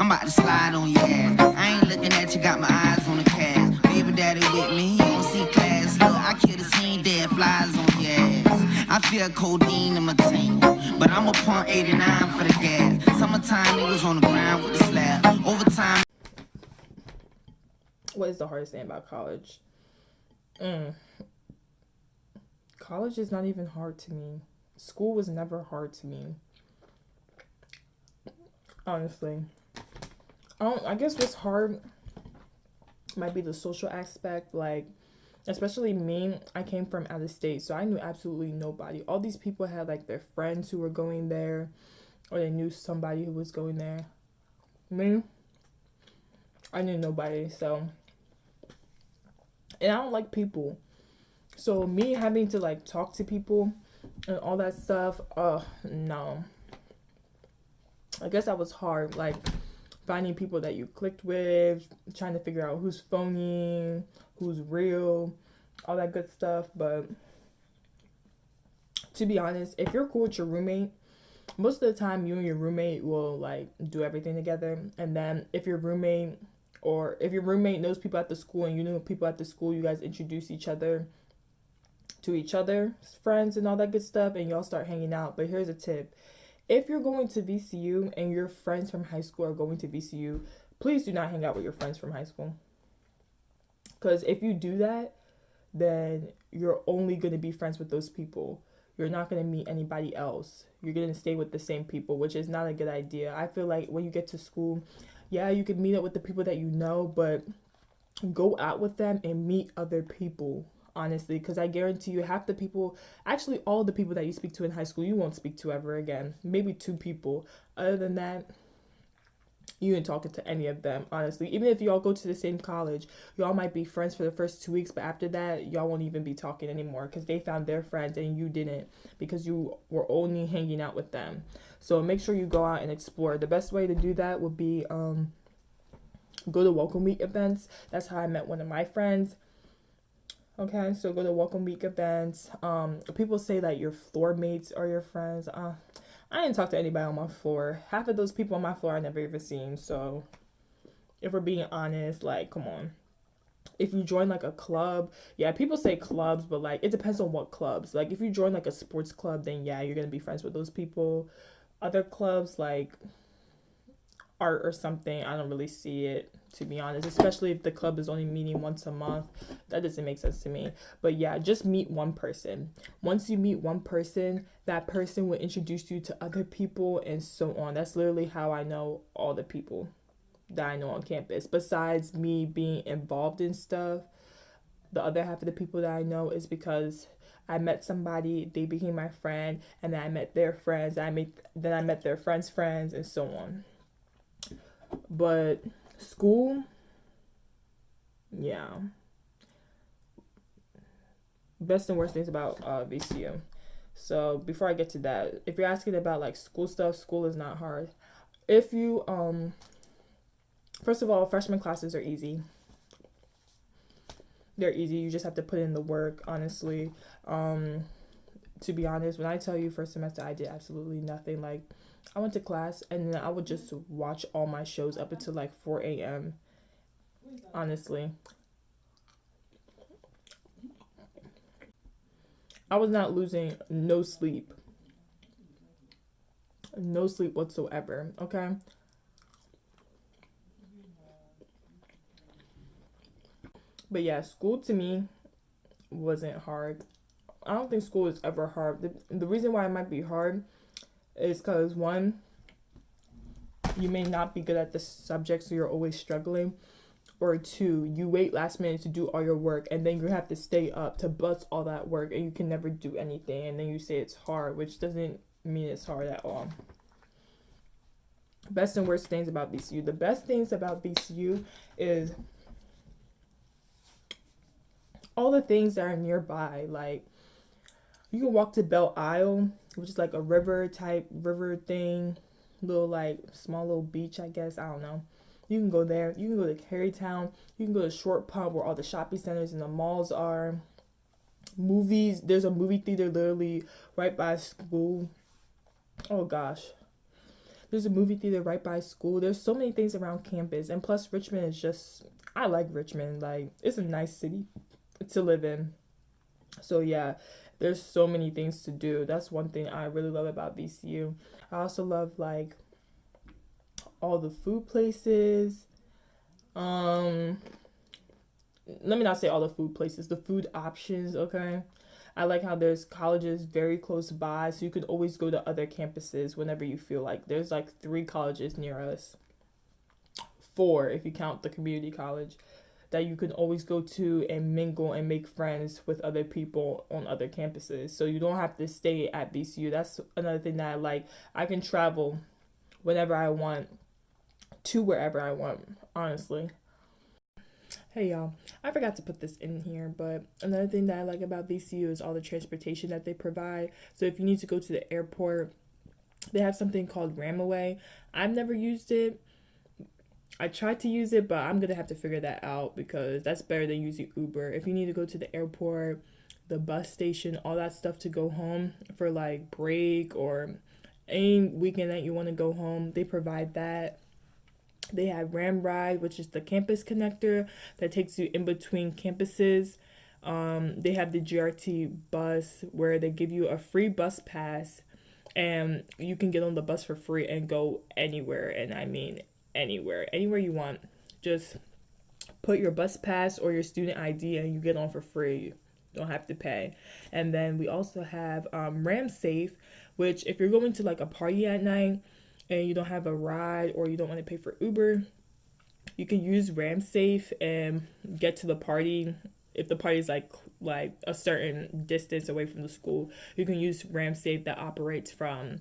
I'm about to slide on your ass. I ain't looking at you, got my eyes on the cash. Baby daddy with me, he don't see class. Look, I kill the scene, dead flies on your ass. I feel codeine in my tank, but I'm a pump 89 for the gas. Summertime niggas on the ground with the slab. Overtime. What is the hardest thing about college? College is not even hard to me. School was never hard to me. Honestly. I guess what's hard might be the social aspect. Like, especially me, I came from out of state, so I knew absolutely nobody. All these people had like their friends who were going there, or they knew somebody who was going there. Me, I knew nobody, so. And I don't like people. So me having to like talk to people and all that stuff, no. I guess that was hard, like finding people that you clicked with, trying to figure out who's phony, who's real, all that good stuff. But to be honest, if you're cool with your roommate, most of the time you and your roommate will like do everything together. And then if your roommate knows people at the school and you know people at the school, you guys introduce each other to each other's friends and all that good stuff, and y'all start hanging out. But here's a tip. If you're going to VCU and your friends from high school are going to VCU, please do not hang out with your friends from high school. Because if you do that, then you're only going to be friends with those people. You're not going to meet anybody else. You're going to stay with the same people, which is not a good idea. I feel like when you get to school, yeah, you can meet up with the people that you know, but go out with them and meet other people, honestly, because I guarantee you half the people, actually all the people that you speak to in high school, you won't speak to ever again. Maybe 2 people. Other than that, you ain't talking to any of them, honestly. Even if y'all go to the same college, y'all might be friends for the first 2 weeks, but after that, y'all won't even be talking anymore because they found their friends and you didn't, because you were only hanging out with them. So make sure you go out and explore. The best way to do that would be go to welcome week events. That's how I met one of my friends. Okay, so go to welcome week events. People say that your floor mates are your friends. I didn't talk to anybody on my floor. Half of those people on my floor I never even seen. So if we're being honest, like, come on. If you join like a club, yeah, people say clubs, but like it depends on what clubs. Like if you join like a sports club, then yeah, you're gonna be friends with those people. Other clubs like art or something, I don't really see it, to be honest, especially if the club is only meeting once a month. That doesn't make sense to me. But yeah, just meet one person. Once you meet one person, that person will introduce you to other people and so on. That's literally how I know all the people that I know on campus. Besides me being involved in stuff, the other half of the people that I know is because I met somebody, they became my friend, and then I met their friends, then I met their friends' friends, and so on. But school, yeah. Best and worst things about VCU. So before I get to that, if you're asking about like school stuff, school is not hard. If you first of all, freshman classes are easy. They're easy. You just have to put in the work, honestly. To be honest, when I tell you first semester I did absolutely nothing. Like I went to class and then I would just watch all my shows up until like 4 a.m. Honestly. I was not losing no sleep. No sleep whatsoever, okay? But yeah, school to me wasn't hard. I don't think school is ever hard. The reason why it might be hard is because, one, you may not be good at the subject, so you're always struggling. Or 2, you wait last minute to do all your work, and then you have to stay up to bust all that work, and you can never do anything, and then you say it's hard, which doesn't mean it's hard at all. Best and worst things about VCU. The best things about VCU is all the things that are nearby. Like, you can walk to Belle Isle, which is like a river thing, little like small little beach, I guess. I don't know. You can go there. You can go to Carytown. You can go to Short Pump where all the shopping centers and the malls are. Movies. There's a movie theater literally right by school. Oh gosh. There's a movie theater right by school. There's so many things around campus. And plus, Richmond is just, I like Richmond. Like, it's a nice city to live in. So, yeah, there's so many things to do. That's one thing I really love about VCU. I also love, like, all the food places. Let me not say all the food places, the food options, okay? I like how there's colleges very close by, so you could always go to other campuses whenever you feel like. There's like 3 colleges near us, 4 if you count the community college, that you can always go to and mingle and make friends with other people on other campuses. So you don't have to stay at VCU. That's another thing that I like. I can travel whenever I want to wherever I want, honestly. Hey y'all, I forgot to put this in here, but another thing that I like about VCU is all the transportation that they provide. So if you need to go to the airport, they have something called Ramaway. I've never used it. I tried to use it, but I'm gonna have to figure that out because that's better than using Uber. If you need to go to the airport, the bus station, all that stuff to go home for like break or any weekend that you want to go home, they provide that. They have Ram Ride, which is the campus connector that takes you in between campuses. They have the GRT bus where they give you a free bus pass and you can get on the bus for free and go anywhere. And I mean anywhere you want. Just put your bus pass or your student ID and you get on for free. You don't have to pay. And then we also have Ram Safe, which if you're going to like a party at night, and you don't have a ride or you don't want to pay for Uber, you can use RamSafe and get to the party. If the party is like a certain distance away from the school, you can use RamSafe that operates from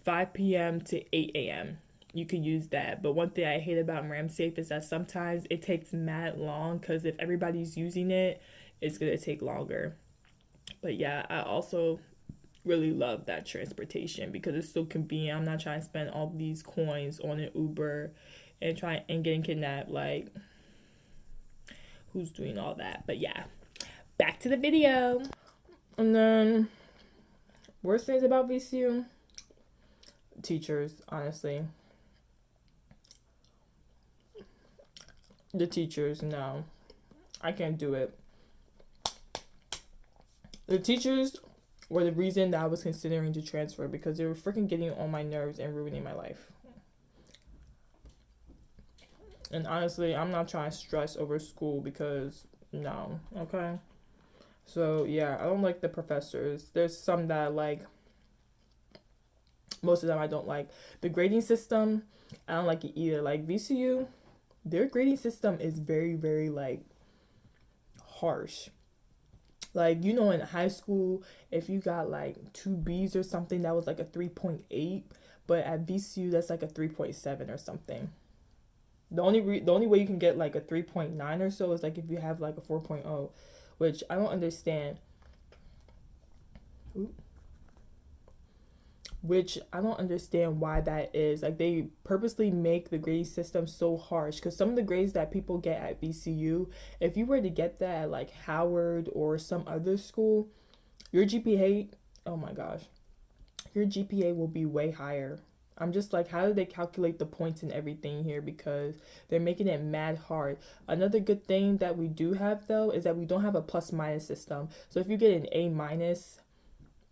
5 p.m. to 8 a.m. You can use that. But one thing I hate about RamSafe is that sometimes it takes mad long because if everybody's using it, it's going to take longer. But yeah, I also really love that transportation because it's so convenient. I'm not trying to spend all these coins on an Uber and getting kidnapped. Like, who's doing all that? But yeah, back to the video. And then worst things about VCU, teachers, honestly. The teachers, no, I can't do it. The teachers were the reason that I was considering to transfer because they were freaking getting on my nerves and ruining my life. And honestly, I'm not trying to stress over school because no, okay? So yeah, I don't like the professors. There's some that I like. Most of them I don't like. The grading system, I don't like it either. Like VCU, their grading system is very, very like harsh. Like, you know, in high school, if you got like 2 B's or something, that was like a 3.8. But at VCU, that's like a 3.7 or something. The only way you can get like a 3.9 or so is like if you have like a 4.0, which I don't understand. Which I don't understand why that is. Like, they purposely make the grading system so harsh because some of the grades that people get at VCU, if you were to get that at like Howard or some other school, your GPA, oh my gosh, your GPA will be way higher. I'm just like, how do they calculate the points and everything here? Because they're making it mad hard. Another good thing that we do have though is that we don't have a plus minus system. So if you get an A minus,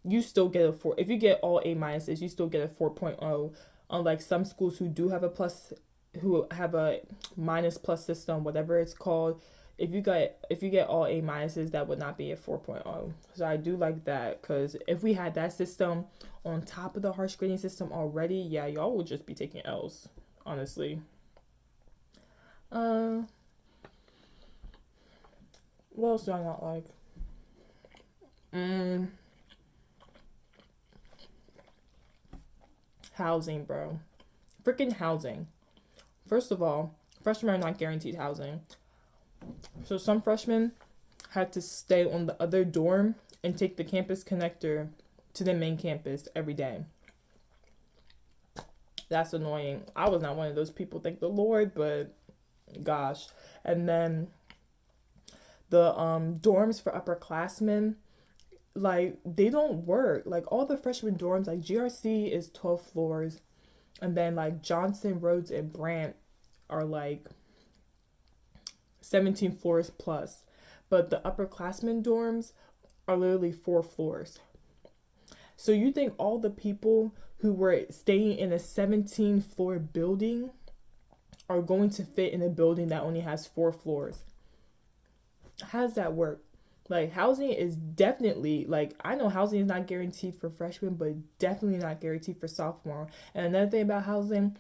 you still get a 4. If you get all A minuses, you still get a 4.0. Unlike some schools who do have a plus, who have a minus plus system, whatever it's called. If you get all A minuses, that would not be a 4.0. So I do like that because if we had that system on top of the harsh grading system already, yeah, y'all would just be taking L's, honestly. What else do I not like? Housing, bro. Freaking housing. First of all, freshmen are not guaranteed housing. So some freshmen had to stay on the other dorm and take the campus connector to the main campus every day. That's annoying. I was not one of those people, thank the Lord, but gosh. And then the dorms for upperclassmen, like, they don't work. Like, all the freshman dorms, like GRC is 12 floors, And then like Johnson, Rhodes, and Brant are like 17 floors plus. But the upperclassmen dorms are literally 4 floors. So you think all the people who were staying in a 17 floor building are going to fit in a building that only has 4 floors? How does that work? Like, housing is definitely, like, I know housing is not guaranteed for freshmen, but definitely not guaranteed for sophomore. And another thing about housing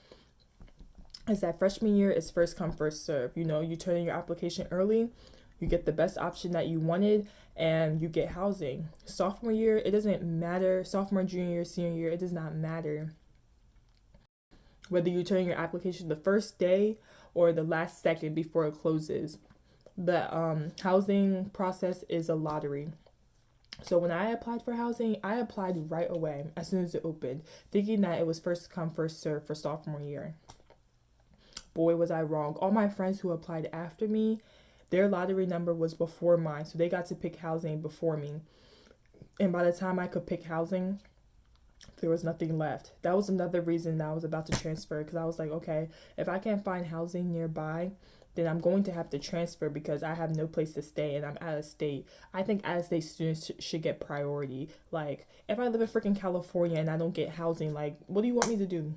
is that freshman year is first come, first serve. You know, you turn in your application early, you get the best option that you wanted, and you get housing. Sophomore year, it doesn't matter. Sophomore, junior year, senior year, it does not matter. Whether you turn in your application the first day or the last second before it closes, the housing process is a lottery. So when I applied for housing, I applied right away as soon as it opened, thinking that it was first come, first serve for sophomore year. Boy, was I wrong. All my friends who applied after me, their lottery number was before mine, so they got to pick housing before me. And by the time I could pick housing, there was nothing left. That was another reason that I was about to transfer, because I was like, okay, if I can't find housing nearby, then I'm going to have to transfer because I have no place to stay and I'm out of state. I think out of state students should get priority. Like, if I live in freaking California and I don't get housing, like, what do you want me to do?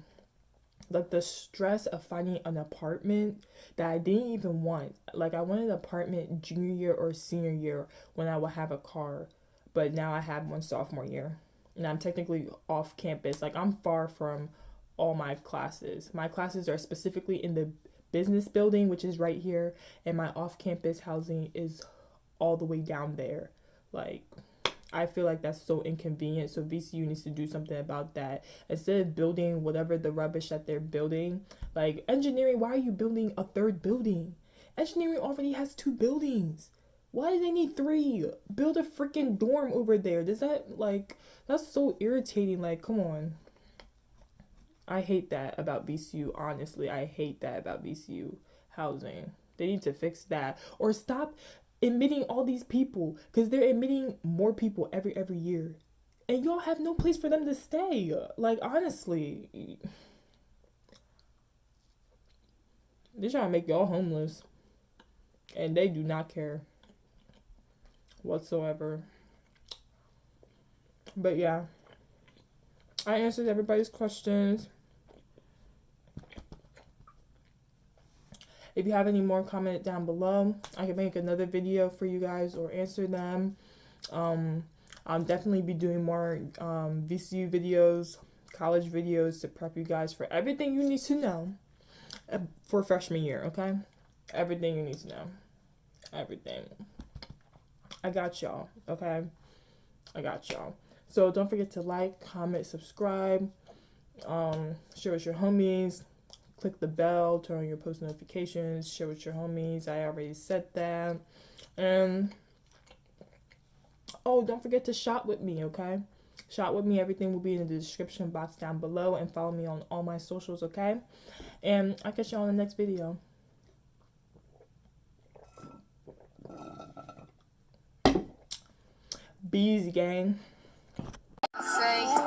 Like, the stress of finding an apartment that I didn't even want. Like, I wanted an apartment junior year or senior year when I would have a car, but now I have one sophomore year. And I'm technically off campus. Like, I'm far from all my classes. My classes are specifically in the business building, which is right here, and my off-campus housing is all the way down there. Like, I feel like that's so inconvenient. So VCU needs to do something about that. Instead of building whatever the rubbish that they're building, like engineering, why are you building a third building? Engineering already has 2 buildings. Why do they need 3? Build a freaking dorm over there. Does that, like, that's so irritating. Like, come on. I hate that about VCU, honestly. I hate that about VCU housing. They need to fix that. Or stop admitting all these people, because they're admitting more people every year. And y'all have no place for them to stay. Like, honestly. They're trying to make y'all homeless. And they do not care whatsoever. But yeah. I answered everybody's questions. If you have any more, comment down below. I can make another video for you guys or answer them. I'll definitely be doing more VCU videos, college videos to prep you guys for everything you need to know for freshman year, okay? Everything you need to know. Everything. I got y'all, okay? I got y'all. So don't forget to like, comment, subscribe, share with your homies, click the bell, turn on your post notifications, share with your homies. I already said that. And oh, don't forget to shop with me, okay? Shop with me. Everything will be in the description box down below, and follow me on all my socials, okay? And I'll catch you on the next video. Bees gang. Say